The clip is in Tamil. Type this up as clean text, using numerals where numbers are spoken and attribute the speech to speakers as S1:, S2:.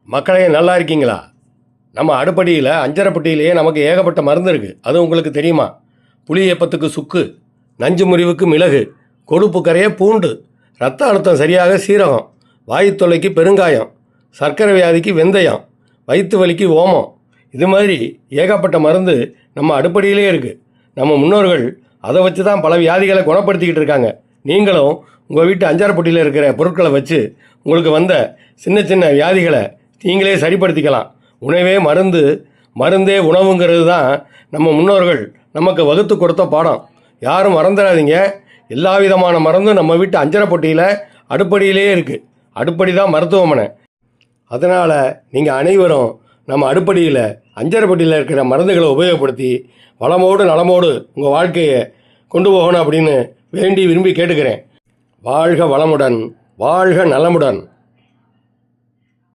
S1: மக்களே நல்லா இருக்கீங்களா? நம்ம அடுப்படியில் அஞ்சரைப்பட்டியிலேயே நமக்கு ஏகப்பட்ட மருந்து இருக்குது. அது உங்களுக்கு தெரியுமா? புளி ஏப்பத்துக்கு சுக்கு, நஞ்சு முறிவுக்கு மிளகு, கொழுப்பு கரைய பூண்டு, ரத்த அழுத்தம் சரியாக சீரகம், வாயு தொல்லைக்கு பெருங்காயம், சர்க்கரை வியாதிக்கு வெந்தயம், வயிற்று வலிக்கு ஓமம். இது மாதிரி ஏகப்பட்ட மருந்து நம்ம அடுப்படியிலே இருக்குது. நம்ம முன்னோர்கள் அதை வச்சு தான் பல வியாதிகளை குணப்படுத்திக்கிட்டு இருக்காங்க. நீங்களும் உங்கள் வீட்டு அஞ்சாரப்பட்டியில் இருக்கிற பொருட்களை வச்சு உங்களுக்கு வந்த சின்ன சின்ன வியாதிகளை நீங்களே சரிப்படுத்திக்கலாம். உணவே மருந்து, மருந்தே உணவுங்கிறது தான் நம்ம முன்னோர்கள் நமக்கு வகுத்து கொடுத்த பாடம். யாரும் மறந்துடாதீங்க. எல்லா விதமான மருந்தும் நம்ம வீட்டு அஞ்சரைப்பட்டியில் அடுப்படியிலே இருக்குது. அடுப்படி தான் மருத்துவமனை. அதனால் நீங்கள் அனைவரும் நம்ம அடுப்படியில் அஞ்சரைப்பட்டியில் இருக்கிற மருந்துகளை உபயோகப்படுத்தி வளமோடு நலமோடு உங்கள் வாழ்க்கையை கொண்டு போகணும் அப்படின்னு வேண்டி விரும்பி கேட்டுக்கிறேன். வாழ்க வளமுடன், வாழ்க நலமுடன்.